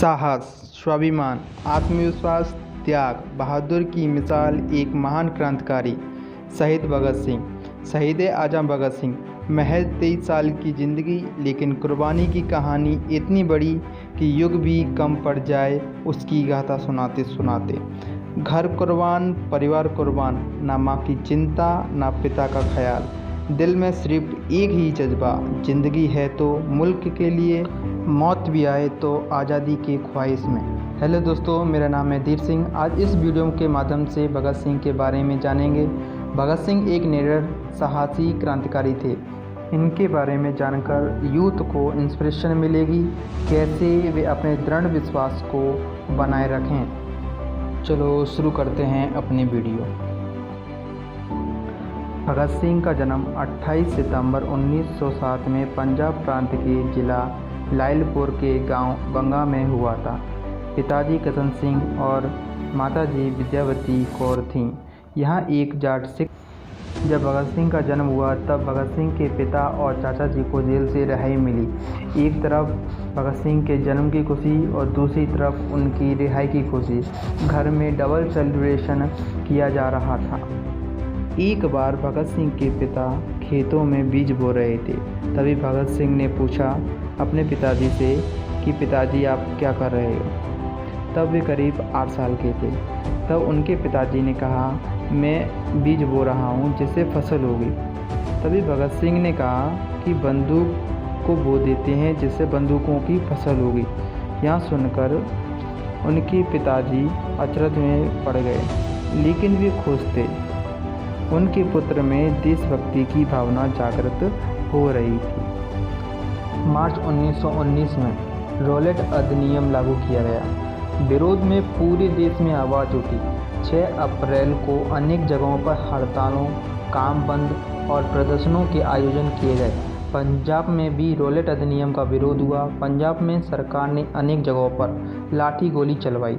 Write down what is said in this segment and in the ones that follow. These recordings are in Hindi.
साहस, स्वाभिमान, आत्मविश्वास, त्याग, बहादुर की मिसाल एक महान क्रांतिकारी शहीद भगत सिंह। शहीद आजम भगत सिंह महज 23 साल की ज़िंदगी, लेकिन कुर्बानी की कहानी इतनी बड़ी कि युग भी कम पड़ जाए उसकी गाथा सुनाते सुनाते। घर कुर्बान, परिवार कुर्बान, ना माँ की चिंता, ना पिता का ख्याल, दिल में सिर्फ एक ही जज्बा, ज़िंदगी है तो मुल्क के लिए, मौत भी आए तो आज़ादी की ख्वाहिश में। हेलो दोस्तों, मेरा नाम है धीर सिंह। आज इस वीडियो के माध्यम से भगत सिंह के बारे में जानेंगे। भगत सिंह एक निडर, साहसी क्रांतिकारी थे। इनके बारे में जानकर यूथ को इंस्पिरेशन मिलेगी, कैसे वे अपने दृढ़ विश्वास को बनाए रखें। चलो शुरू करते हैं अपनी वीडियो। भगत सिंह का जन्म 28 सितंबर 1907 में पंजाब प्रांत के जिला लायलपुर के गांव बंगा में हुआ था। पिताजी किशन सिंह और माताजी विद्यावती कौर थीं। यहाँ एक जाट सिख। जब भगत सिंह का जन्म हुआ तब भगत सिंह के पिता और चाचा जी को जेल से रिहाई मिली। एक तरफ भगत सिंह के जन्म की खुशी और दूसरी तरफ उनकी रिहाई की खुशी। घर में डबल सेलिब्रेशन किया जा रहा था। एक बार भगत सिंह के पिता खेतों में बीज बो रहे थे। तभी भगत सिंह ने पूछा अपने पिताजी से कि पिताजी आप क्या कर रहे हो। तब वे करीब 8 साल के थे। तब उनके पिताजी ने कहा, मैं बीज बो रहा हूँ जिससे फसल होगी। तभी भगत सिंह ने कहा कि बंदूक को बो देते हैं जिससे बंदूकों की फसल होगी। यह सुनकर उनके पिताजी अचरज में पड़ गए, लेकिन वे खुश थे। उनके पुत्र में देशभक्ति की भावना जागृत हो रही थी। मार्च 1919 में रॉलेट अधिनियम लागू किया गया। विरोध में पूरे देश में आवाज़ उठी। 6 अप्रैल को अनेक जगहों पर हड़तालों, काम बंद और प्रदर्शनों के आयोजन किए गए। पंजाब में भी रॉलेट अधिनियम का विरोध हुआ। पंजाब में सरकार ने अनेक जगहों पर लाठी गोली चलवाई।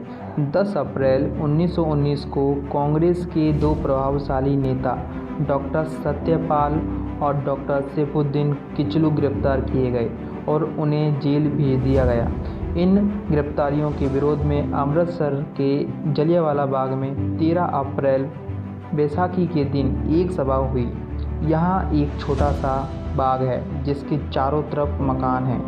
10 अप्रैल 1919 को कांग्रेस के 2 प्रभावशाली नेता डॉक्टर सत्यपाल और डॉक्टर सैफुद्दीन किचलू गिरफ्तार किए गए और उन्हें जेल भेज दिया गया। इन गिरफ्तारियों के विरोध में अमृतसर के जलियांवाला बाग में 13 अप्रैल बैसाखी के दिन एक सभा हुई। यहाँ एक छोटा सा बाग है जिसके चारों तरफ मकान हैं।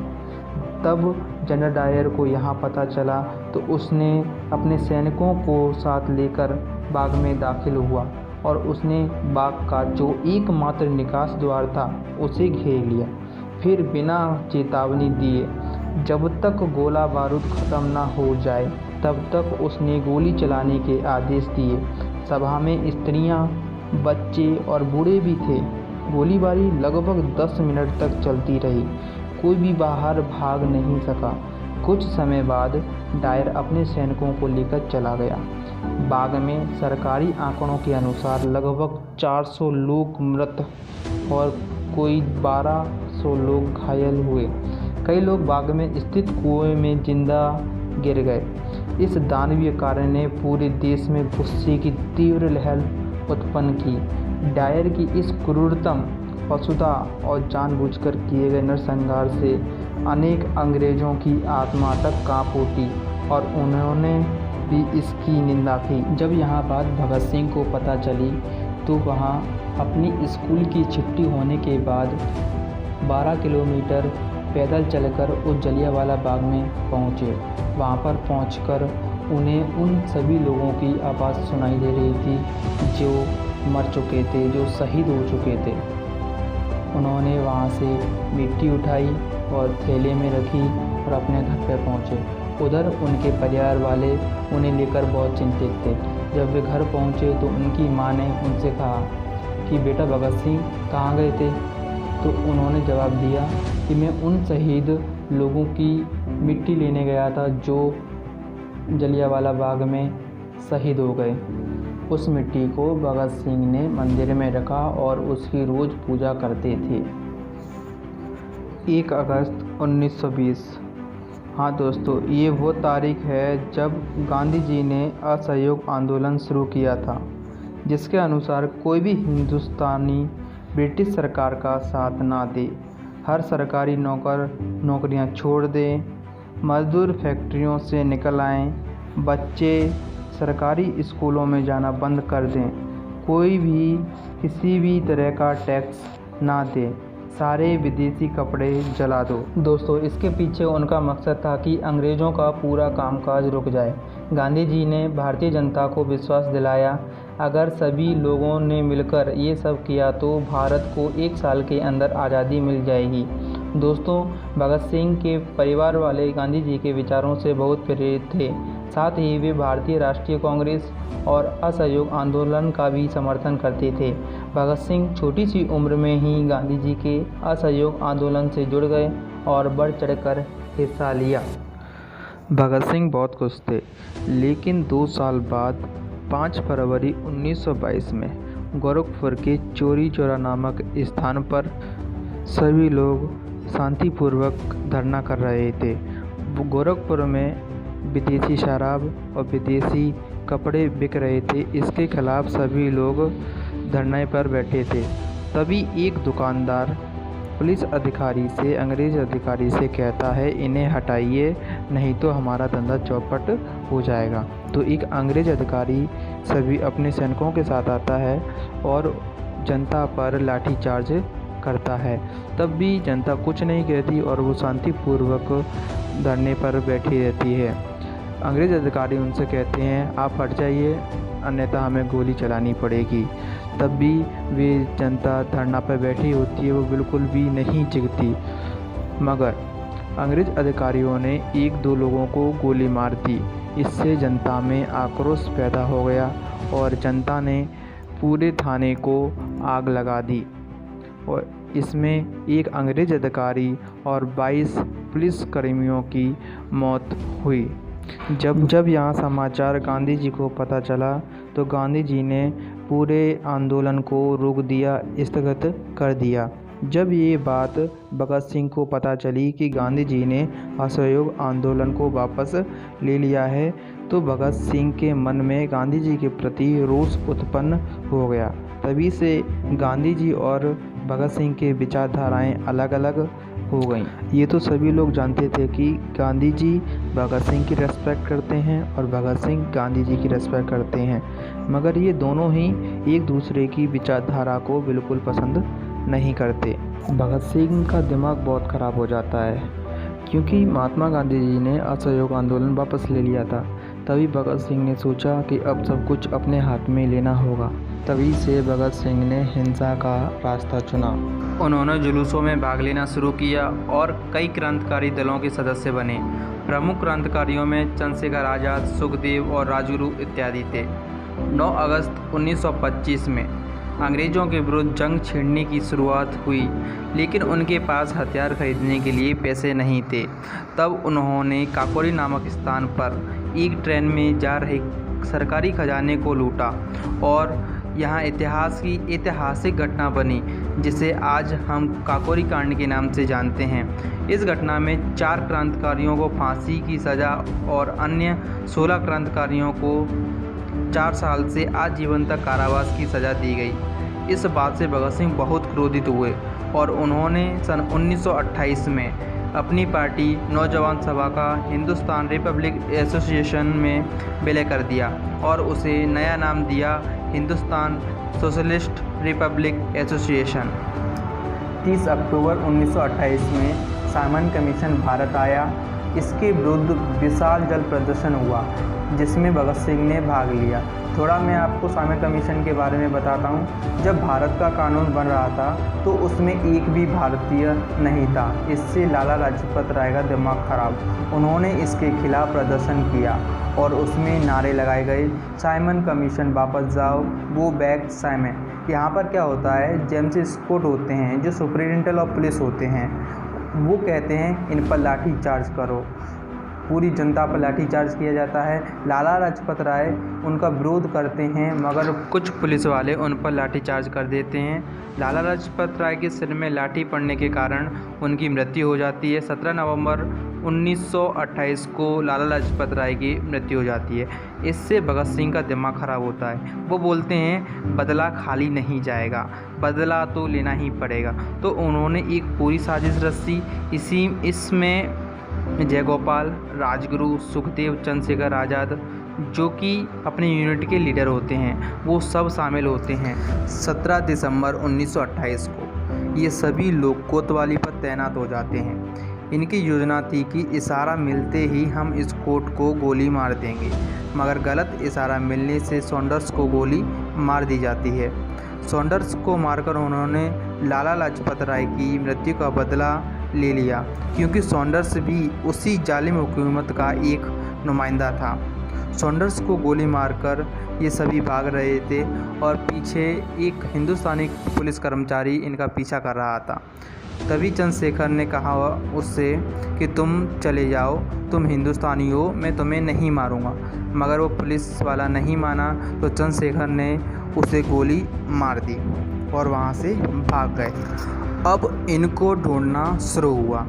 तब जनरल डायर को यहाँ पता चला तो उसने अपने सैनिकों को साथ लेकर बाग में दाखिल हुआ और उसने बाग का जो एकमात्र निकास द्वार था उसे घेर लिया। फिर बिना चेतावनी दिए जब तक गोला बारूद ख़त्म न हो जाए तब तक उसने गोली चलाने के आदेश दिए। सभा में स्त्रियां, बच्चे और बूढ़े भी थे। गोलीबारी लगभग 10 मिनट तक चलती रही। कोई भी बाहर भाग नहीं सका। कुछ समय बाद डायर अपने सैनिकों को लेकर चला गया। बाग में सरकारी आंकड़ों के अनुसार लगभग 400 लोग मृत और कोई 1200 लोग घायल हुए। कई लोग बाग में स्थित कुएं में जिंदा गिर गए। इस दानवीय कार्य ने पूरे देश में गुस्से की तीव्र लहर उत्पन्न की। डायर की इस क्रूरतम, पशुता और जानबूझकर किए गए नरसंहार से अनेक अंग्रेज़ों की आत्मा तक कांप उठी और उन्होंने भी इसकी निंदा की। जब यह बात भगत सिंह को पता चली तो वहाँ अपनी स्कूल की छुट्टी होने के बाद 12 किलोमीटर पैदल चलकर उस जलियांवाला बाग में पहुँचे। वहाँ पर पहुँचकर उन्हें उन सभी लोगों की आवाज़ सुनाई दे रही थी जो मर चुके थे, जो शहीद हो चुके थे। उन्होंने वहाँ से मिट्टी उठाई और थैले में रखी और अपने घर पर पहुँचे। उधर उनके परिवार वाले उन्हें लेकर बहुत चिंतित थे। जब वे घर पहुँचे तो उनकी माँ ने उनसे कहा कि बेटा भगत सिंह कहाँ गए थे। तो उन्होंने जवाब दिया कि मैं उन शहीद लोगों की मिट्टी लेने गया था जो जलियांवाला बाग में शहीद हो गए। उस मिट्टी को भगत सिंह ने मंदिर में रखा और उसकी रोज़ पूजा करते थे। 1 अगस्त 1920। हाँ दोस्तों, ये वो तारीख है जब गांधी जी ने असहयोग आंदोलन शुरू किया था, जिसके अनुसार कोई भी हिंदुस्तानी ब्रिटिश सरकार का साथ ना दे, हर सरकारी नौकरियां छोड़ दे मजदूर फैक्ट्रियों से निकल आएं, बच्चे सरकारी स्कूलों में जाना बंद कर दें, कोई भी किसी भी तरह का टैक्स ना दे, सारे विदेशी कपड़े जला दो। दोस्तों, इसके पीछे उनका मकसद था कि अंग्रेज़ों का पूरा कामकाज रुक जाए। गांधी जी ने भारतीय जनता को विश्वास दिलाया, अगर सभी लोगों ने मिलकर ये सब किया तो भारत को 1 साल के अंदर आज़ादी मिल जाएगी। दोस्तों, भगत सिंह के परिवार वाले गांधी जी के विचारों से बहुत प्रेरित थे। साथ ही वे भारतीय राष्ट्रीय कांग्रेस और असहयोग आंदोलन का भी समर्थन करते थे। भगत सिंह छोटी सी उम्र में ही गांधी जी के असहयोग आंदोलन से जुड़ गए और बढ़ चढ़कर हिस्सा लिया। भगत सिंह बहुत खुश थे, लेकिन 2 साल बाद 5 फरवरी 1922 में गोरखपुर के चौरी चौरा नामक स्थान पर सभी लोग शांतिपूर्वक धरना कर रहे थे। गोरखपुर में विदेशी शराब और विदेशी कपड़े बिक रहे थे, इसके खिलाफ सभी लोग धरने पर बैठे थे। तभी एक दुकानदार पुलिस अधिकारी से, अंग्रेज़ अधिकारी से कहता है, इन्हें हटाइए नहीं तो हमारा धंधा चौपट हो जाएगा। तो एक अंग्रेज़ अधिकारी सभी अपने सैनिकों के साथ आता है और जनता पर लाठीचार्ज करता है। तब भी जनता कुछ नहीं कहती और वो शांतिपूर्वक धरने पर बैठी रहती है। अंग्रेज़ अधिकारी उनसे कहते हैं, आप हट जाइए अन्यथा हमें गोली चलानी पड़ेगी। तब भी वे जनता धरना पर बैठी होती है, वो बिल्कुल भी नहीं झिकती। मगर अंग्रेज़ अधिकारियों ने 1-2 लोगों को गोली मार दी। इससे जनता में आक्रोश पैदा हो गया और जनता ने पूरे थाने को आग लगा दी और इसमें एक अंग्रेज़ अधिकारी और 22 पुलिसकर्मियों की मौत हुई। जब यहाँ समाचार गांधी जी को पता चला तो गांधी जी ने पूरे आंदोलन को रोक दिया, स्थगित कर दिया। जब ये बात भगत सिंह को पता चली कि गांधी जी ने असहयोग आंदोलन को वापस ले लिया है, तो भगत सिंह के मन में गांधी जी के प्रति रोष उत्पन्न हो गया। तभी से गांधी जी और भगत सिंह के विचारधाराएं अलग अलग हो गईं। ये तो सभी लोग जानते थे कि गांधी जी भगत सिंह की रेस्पेक्ट करते हैं और भगत सिंह गांधी जी की रेस्पेक्ट करते हैं, मगर ये दोनों ही एक दूसरे की विचारधारा को बिल्कुल पसंद नहीं करते। भगत सिंह का दिमाग बहुत ख़राब हो जाता है, क्योंकि महात्मा गांधी जी ने असहयोग आंदोलन वापस ले लिया था। तभी भगत सिंह ने सोचा कि अब सब कुछ अपने हाथ में लेना होगा। तभी से भगत सिंह ने हिंसा का रास्ता चुना। उन्होंने जुलूसों में भाग लेना शुरू किया और कई क्रांतिकारी दलों के सदस्य बने। प्रमुख क्रांतिकारियों में चंद्रशेखर आज़ाद, सुखदेव और राजगुरु इत्यादि थे। 9 अगस्त 1925 में अंग्रेज़ों के विरुद्ध जंग छेड़ने की शुरुआत हुई, लेकिन उनके पास हथियार खरीदने के लिए पैसे नहीं थे। तब उन्होंने काकोरी नामक स्थान पर एक ट्रेन में जा रहे सरकारी खजाने को लूटा और यहाँ इतिहास की ऐतिहासिक घटना बनी, जिसे आज हम काकोरी कांड के नाम से जानते हैं। इस घटना में 4 क्रांतिकारियों को फांसी की सज़ा और अन्य 16 क्रांतिकारियों को 4 साल से आजीवन तक कारावास की सज़ा दी गई। इस बात से भगत सिंह बहुत क्रोधित हुए और उन्होंने सन 1928 में अपनी पार्टी नौजवान सभा का हिंदुस्तान रिपब्लिक एसोसिएशन में विलय कर दिया और उसे नया नाम दिया हिंदुस्तान सोशलिस्ट रिपब्लिक एसोसिएशन। 30 अक्टूबर 1928 में साइमन कमीशन भारत आया। इसके विरुद्ध विशाल जल प्रदर्शन हुआ, जिसमें भगत सिंह ने भाग लिया। थोड़ा मैं आपको साइमन कमीशन के बारे में बताता हूँ। जब भारत का कानून बन रहा था तो उसमें एक भी भारतीय नहीं था। इससे लाला लाजपत राय का दिमाग खराब। उन्होंने इसके खिलाफ प्रदर्शन किया और उसमें नारे लगाए गए, साइमन कमीशन वापस जाओ, गो बैक साइमन। यहाँ पर क्या होता है, जेम्स स्कॉट होते हैं जो सुपरिटेंडेंट ऑफ पुलिस होते हैं, वो कहते हैं इन पर लाठी चार्ज करो। पूरी जनता पर लाठीचार्ज किया जाता है। लाला लाजपत राय उनका विरोध करते हैं, मगर कुछ पुलिस वाले उन पर लाठीचार्ज कर देते हैं। लाला लाजपत राय के सिर में लाठी पड़ने के कारण उनकी मृत्यु हो जाती है। 17 नवंबर 1928 को लाला लाजपत राय की मृत्यु हो जाती है। इससे भगत सिंह का दिमाग ख़राब होता है। वो बोलते हैं बदला खाली नहीं जाएगा, बदला तो लेना ही पड़ेगा। तो उन्होंने एक पूरी साजिश रची। इसमें जयगोपाल, राजगुरु, सुखदेव, चंद्रशेखर आज़ाद, जो कि अपने यूनिट के लीडर होते हैं, वो सब शामिल होते हैं। 17 दिसंबर 1928 को ये सभी लोग कोतवाली पर तैनात हो जाते हैं। इनकी योजना थी कि इशारा मिलते ही हम इस कोर्ट को गोली मार देंगे, मगर गलत इशारा मिलने से सॉन्डर्स को गोली मार दी जाती है। सॉन्डर्स को मारकर उन्होंने लाला लाजपत राय की मृत्यु का बदला ले लिया, क्योंकि सॉन्डर्स भी उसी जालिम हुकूमत का एक नुमाइंदा था। सॉन्डर्स को गोली मारकर ये सभी भाग रहे थे और पीछे एक हिंदुस्तानी पुलिस कर्मचारी इनका पीछा कर रहा था। तभी चंद्रशेखर ने कहा उससे कि तुम चले जाओ, तुम हिंदुस्तानी हो, मैं तुम्हें नहीं मारूंगा। मगर वो पुलिस वाला नहीं माना, तो चंद्रशेखर ने उसे गोली मार दी और वहाँ से भाग गए। अब इनको ढूंढना शुरू हुआ।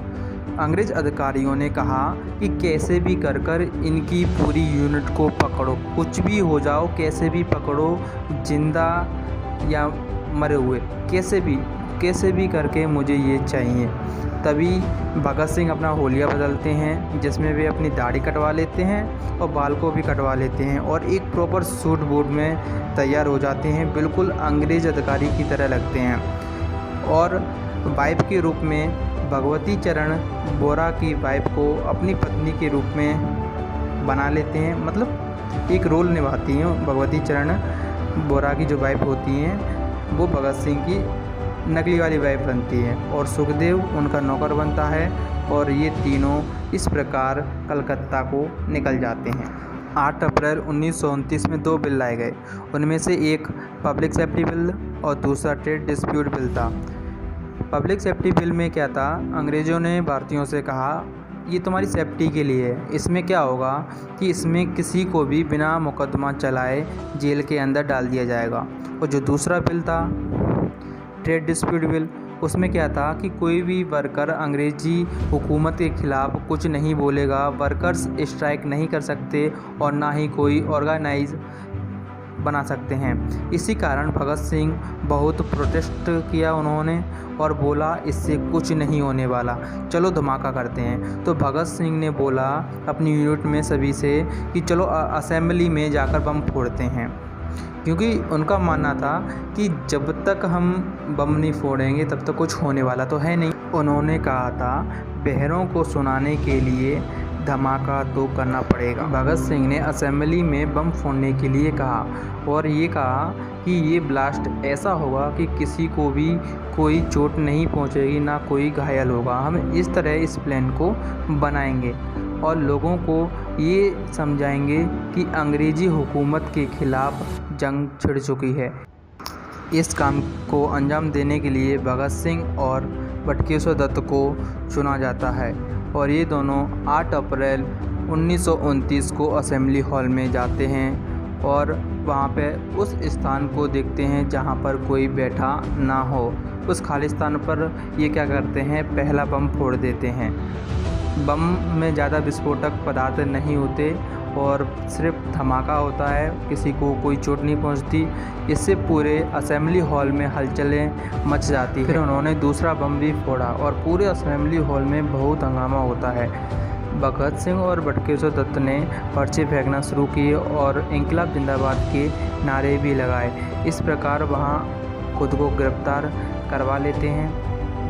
अंग्रेज़ अधिकारियों ने कहा कि कैसे भी कर कर इनकी पूरी यूनिट को पकड़ो, कुछ भी हो जाओ, कैसे भी पकड़ो, जिंदा या मरे हुए, कैसे भी करके मुझे ये चाहिए। तभी भगत सिंह अपना होलिया बदलते हैं, जिसमें वे अपनी दाढ़ी कटवा लेते हैं और बाल को भी कटवा लेते हैं और एक प्रॉपर सूट बूट में तैयार हो जाते हैं, बिल्कुल अंग्रेज़ अधिकारी की तरह लगते हैं। और वाइफ के रूप में भगवती चरण बोरा की वाइफ को अपनी पत्नी के रूप में बना लेते हैं, मतलब एक रोल निभाती हैं। भगवती चरण बोरा की जो वाइफ होती हैं वो भगत सिंह की नकली वाली वाइफ बनती है और सुखदेव उनका नौकर बनता है और ये तीनों इस प्रकार कलकत्ता को निकल जाते हैं। 8 अप्रैल 1929 में 2 बिल लाए गए। उनमें से एक पब्लिक सेफ्टी बिल और दूसरा ट्रेड डिस्प्यूट बिल था। पब्लिक सेफ्टी बिल में क्या था, अंग्रेज़ों ने भारतीयों से कहा ये तुम्हारी सेफ्टी के लिए है। इसमें क्या होगा कि इसमें किसी को भी बिना मुकदमा चलाए जेल के अंदर डाल दिया जाएगा। और जो दूसरा बिल था ट्रेड डिस्प्यूट बिल, उसमें क्या था कि कोई भी वर्कर अंग्रेज़ी हुकूमत के ख़िलाफ़ कुछ नहीं बोलेगा, वर्कर्स स्ट्राइक नहीं कर सकते और ना ही कोई ऑर्गेनाइज बना सकते हैं। इसी कारण भगत सिंह बहुत प्रोटेस्ट किया उन्होंने और बोला इससे कुछ नहीं होने वाला, चलो धमाका करते हैं। तो भगत सिंह ने बोला अपनी यूनिट में सभी से कि चलो असेंबली में जाकर बम फोड़ते हैं, क्योंकि उनका मानना था कि जब तक हम बम नहीं फोड़ेंगे तब तक कुछ होने वाला तो है नहीं। उन्होंने कहा था बहरों को सुनाने के लिए धमाका तो करना पड़ेगा। भगत सिंह ने असेंबली में बम फोड़ने के लिए कहा और ये कहा कि ये ब्लास्ट ऐसा होगा कि किसी को भी कोई चोट नहीं पहुंचेगी, ना कोई घायल होगा। हम इस तरह इस प्लान को बनाएंगे और लोगों को ये समझाएंगे कि अंग्रेज़ी हुकूमत के ख़िलाफ़ जंग छिड़ चुकी है। इस काम को अंजाम देने के लिए भगत सिंह और बटुकेश्वर दत्त को चुना जाता है और ये दोनों 8 अप्रैल 1929 को असेंबली हॉल में जाते हैं और वहाँ पे उस स्थान को देखते हैं जहाँ पर कोई बैठा ना हो। उस खाली स्थान पर ये क्या करते हैं, पहला बम फोड़ देते हैं। बम में ज़्यादा विस्फोटक पदार्थ नहीं होते और सिर्फ धमाका होता है, किसी को कोई चोट नहीं पहुंचती। इससे पूरे असेंबली हॉल में हलचलें मच जाती है। फिर उन्होंने दूसरा बम भी फोड़ा और पूरे असेंबली हॉल में बहुत हंगामा होता है। भगत सिंह और बटुकेश्वर दत्त ने पर्चे फेंकना शुरू किए और इंकलाब जिंदाबाद के नारे भी लगाए। इस प्रकार वहाँ खुद को गिरफ्तार करवा लेते हैं।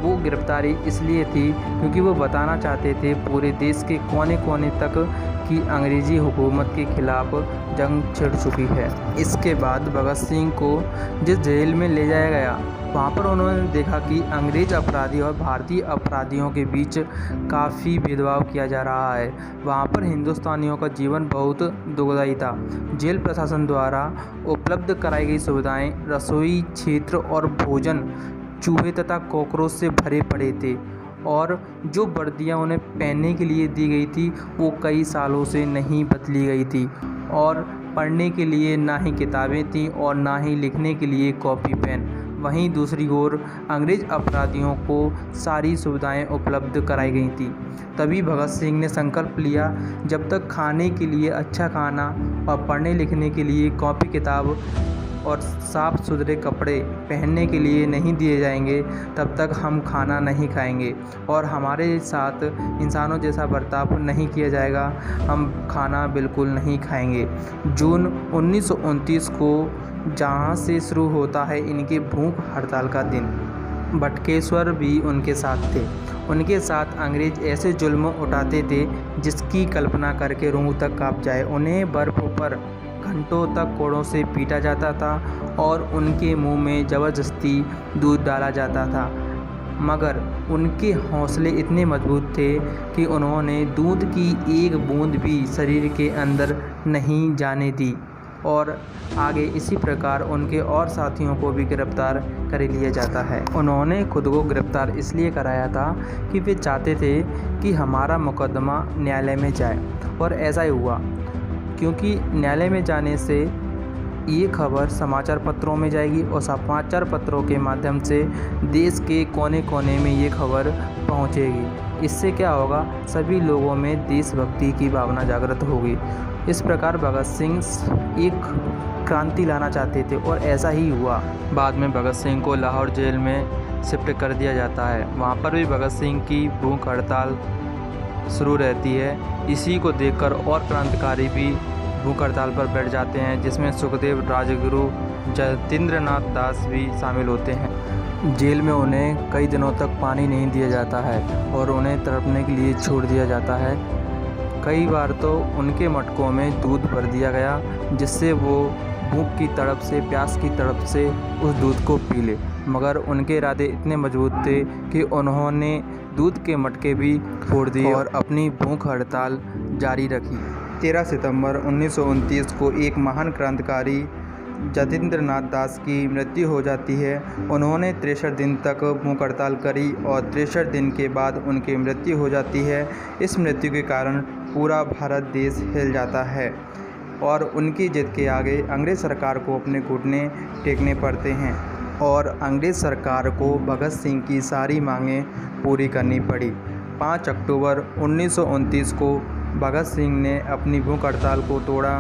वो गिरफ्तारी इसलिए थी क्योंकि वो बताना चाहते थे पूरे देश के कोने कोने तक कि अंग्रेज़ी हुकूमत के ख़िलाफ़ जंग छिड़ चुकी है। इसके बाद भगत सिंह को जिस जेल में ले जाया गया, वहाँ पर उन्होंने देखा कि अंग्रेज़ अपराधी और भारतीय अपराधियों के बीच काफ़ी भेदभाव किया जा रहा है। वहाँ पर हिंदुस्तानियों का जीवन बहुत दुखदायी था। जेल प्रशासन द्वारा उपलब्ध कराई गई सुविधाएं, रसोई क्षेत्र और भोजन चूहे तथा कॉकरोच से भरे पड़े थे और जो वर्दियाँ उन्हें पहनने के लिए दी गई थी वो कई सालों से नहीं बदली गई थी और पढ़ने के लिए ना ही किताबें थीं और ना ही लिखने के लिए कॉपी पेन। वहीं दूसरी ओर अंग्रेज़ अपराधियों को सारी सुविधाएं उपलब्ध कराई गई थी। तभी भगत सिंह ने संकल्प लिया, जब तक खाने के लिए अच्छा खाना और पढ़ने लिखने के लिए कॉपी किताब और साफ़ सुथरे कपड़े पहनने के लिए नहीं दिए जाएंगे तब तक हम खाना नहीं खाएंगे और हमारे साथ इंसानों जैसा बर्ताव नहीं किया जाएगा, हम खाना बिल्कुल नहीं खाएंगे। जून 1929 को जहाँ से शुरू होता है इनकी भूख हड़ताल का दिन। बटुकेश्वर भी उनके साथ थे। उनके साथ अंग्रेज़ ऐसे जुल्म उठाते थे जिसकी कल्पना करके रूह तक कांप जाए। उन्हें बर्फ़ पर घंटों तक कोड़ों से पीटा जाता था और उनके मुंह में ज़बरदस्ती दूध डाला जाता था, मगर उनके हौसले इतने मजबूत थे कि उन्होंने दूध की एक बूंद भी शरीर के अंदर नहीं जाने दी और आगे इसी प्रकार उनके और साथियों को भी गिरफ्तार कर लिया जाता है। उन्होंने खुद को गिरफ्तार इसलिए कराया था कि वे चाहते थे कि हमारा मुकदमा न्यायालय में जाए और ऐसा ही हुआ, क्योंकि न्यायालय में जाने से ये खबर समाचार पत्रों में जाएगी और समाचार पत्रों के माध्यम से देश के कोने कोने में ये खबर पहुंचेगी। इससे क्या होगा, सभी लोगों में देशभक्ति की भावना जागृत होगी। इस प्रकार भगत सिंह एक क्रांति लाना चाहते थे और ऐसा ही हुआ। बाद में भगत सिंह को लाहौर जेल में शिफ्ट कर दिया जाता है। वहाँ पर भी भगत सिंह की भूख हड़ताल शुरू रहती है। इसी को देखकर और क्रांतिकारी भी भूख हड़ताल पर बैठ जाते हैं, जिसमें सुखदेव, राजगुरु, जतींद्रनाथ दास भी शामिल होते हैं। जेल में उन्हें कई दिनों तक पानी नहीं दिया जाता है और उन्हें तड़पने के लिए छोड़ दिया जाता है। कई बार तो उनके मटकों में दूध भर दिया गया, जिससे वो भूख की तड़प से, प्यास की तड़प से उस दूध को पी ले, मगर उनके इरादे इतने मजबूत थे कि उन्होंने दूध के मटके भी फोड़ दिए और अपनी भूख हड़ताल जारी रखी। 13 सितंबर 1929 को एक महान क्रांतिकारी जतींद्रनाथ दास की मृत्यु हो जाती है। उन्होंने 63 दिन तक भूख हड़ताल करी और 63 दिन के बाद उनकी मृत्यु हो जाती है। इस मृत्यु के कारण पूरा भारत देश हिल जाता है और उनकी जिद के आगे अंग्रेज़ सरकार को अपने घुटने टेकने पड़ते हैं और अंग्रेज़ सरकार को भगत सिंह की सारी मांगें पूरी करनी पड़ी। 5 अक्टूबर 1929 को भगत सिंह ने अपनी भूख हड़ताल को तोड़ा।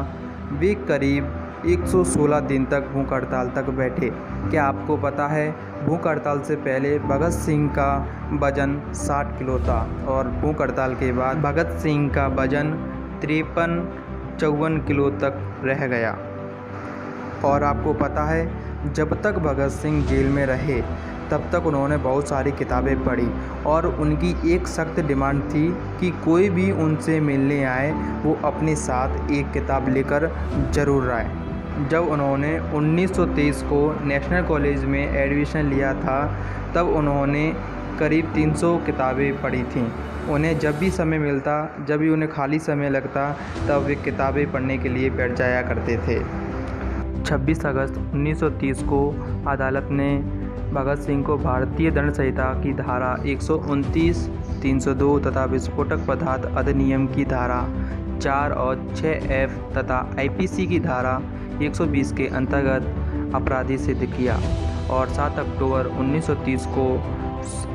वे करीब 116 दिन तक भूख हड़ताल तक बैठे। क्या आपको पता है, भूख हड़ताल से पहले भगत सिंह का वज़न 60 किलो था और भूख हड़ताल के बाद भगत सिंह का वज़न 53-54 किलो तक रह गया। और आपको पता है, जब तक भगत सिंह जेल में रहे तब तक उन्होंने बहुत सारी किताबें पढ़ी और उनकी एक सख्त डिमांड थी कि कोई भी उनसे मिलने आए वो अपने साथ एक किताब लेकर ज़रूर आए। जब उन्होंने 1923 को नेशनल कॉलेज में एडमिशन लिया था तब उन्होंने करीब 300 किताबें पढ़ी थीं। उन्हें जब भी समय मिलता, जब भी उन्हें खाली समय लगता, तब वे किताबें पढ़ने के लिए बैठ जाया करते थे। 26 अगस्त 1930 को अदालत ने भगत सिंह को भारतीय दंड संहिता की धारा 129, 302 तथा विस्फोटक पदार्थ अधिनियम की धारा 4 और 6F तथा IPC की धारा 120 के अंतर्गत अपराधी सिद्ध किया और 7 अक्टूबर 1930 को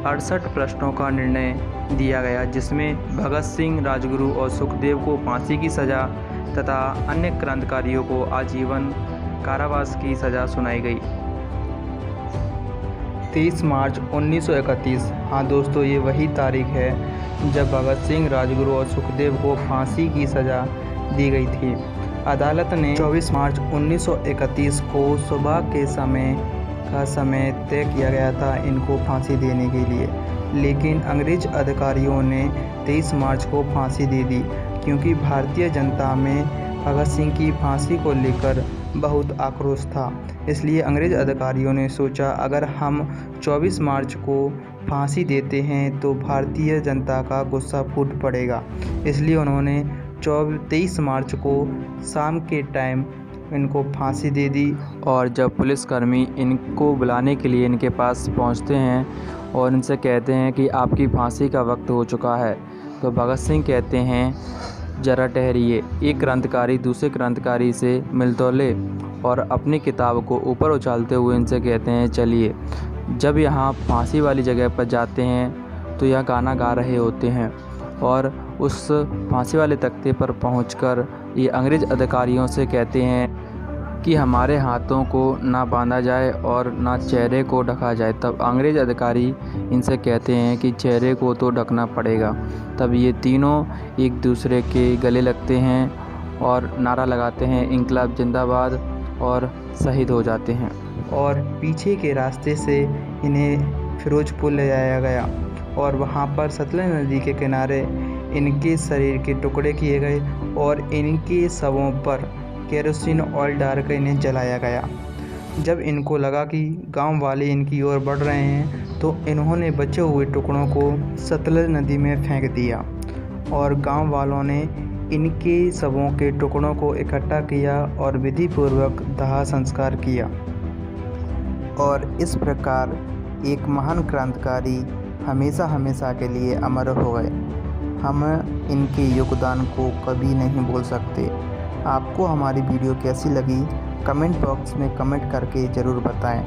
68 प्रश्नों का निर्णय दिया गया, जिसमें भगत सिंह, राजगुरु और सुखदेव को फांसी की सज़ा तथा अन्य क्रांतिकारियों को आजीवन कारावास की सज़ा सुनाई गई। 23 मार्च 1931, हाँ दोस्तों, ये वही तारीख है जब भगत सिंह, राजगुरु और सुखदेव को फांसी की सज़ा दी गई थी। अदालत ने 24 मार्च 1931 को सुबह के समय तय किया गया था इनको फांसी देने के लिए, लेकिन अंग्रेज अधिकारियों ने 23 मार्च को फांसी दे दी, क्योंकि भारतीय जनता में भगत सिंह की फांसी को लेकर बहुत आक्रोश था। इसलिए अंग्रेज अधिकारियों ने सोचा, अगर हम 24 मार्च को फांसी देते हैं तो भारतीय जनता का गुस्सा फूट पड़ेगा। इसलिए उन्होंने 23 मार्च को शाम के टाइम इनको फांसी दे दी। और जब पुलिसकर्मी इनको बुलाने के लिए इनके पास पहुंचते हैं और इनसे कहते हैं कि आपकी फांसी का वक्त हो चुका है, तो भगत सिंह कहते हैं, ज़रा ठहरिए। एक क्रांतिकारी दूसरे क्रांतिकारी से मिल तो ले, और अपनी किताब को ऊपर उछालते हुए इनसे कहते हैं, चलिए। जब यहाँ फांसी वाली जगह पर जाते हैं तो यह गाना गा रहे होते हैं और उस फांसी वाले तख्ते पर पहुंचकर ये अंग्रेज़ अधिकारियों से कहते हैं कि हमारे हाथों को ना बांधा जाए और ना चेहरे को ढका जाए। तब अंग्रेज़ अधिकारी इनसे कहते हैं कि चेहरे को तो ढकना पड़ेगा। तब ये तीनों एक दूसरे के गले लगते हैं और नारा लगाते हैं इंकलाब जिंदाबाद और शहीद हो जाते हैं। और पीछे के रास्ते से इन्हें फिरोजपुर ले जाया गया और वहाँ पर सतलज नदी के किनारे इनके शरीर के टुकड़े किए गए और इनके शवों पर केरोसिन ऑयल डालकर इन्हें जलाया गया। जब इनको लगा कि गांव वाले इनकी ओर बढ़ रहे हैं तो इन्होंने बचे हुए टुकड़ों को सतलज नदी में फेंक दिया और गांव वालों ने इनके शवों के टुकड़ों को इकट्ठा किया और विधिपूर्वक दाह संस्कार किया। और इस प्रकार एक महान क्रांतिकारी हमेशा हमेशा के लिए अमर हो गए। हम इनके योगदान को कभी नहीं भूल सकते। आपको हमारी वीडियो कैसी लगी कमेंट बॉक्स में कमेंट करके ज़रूर बताएं।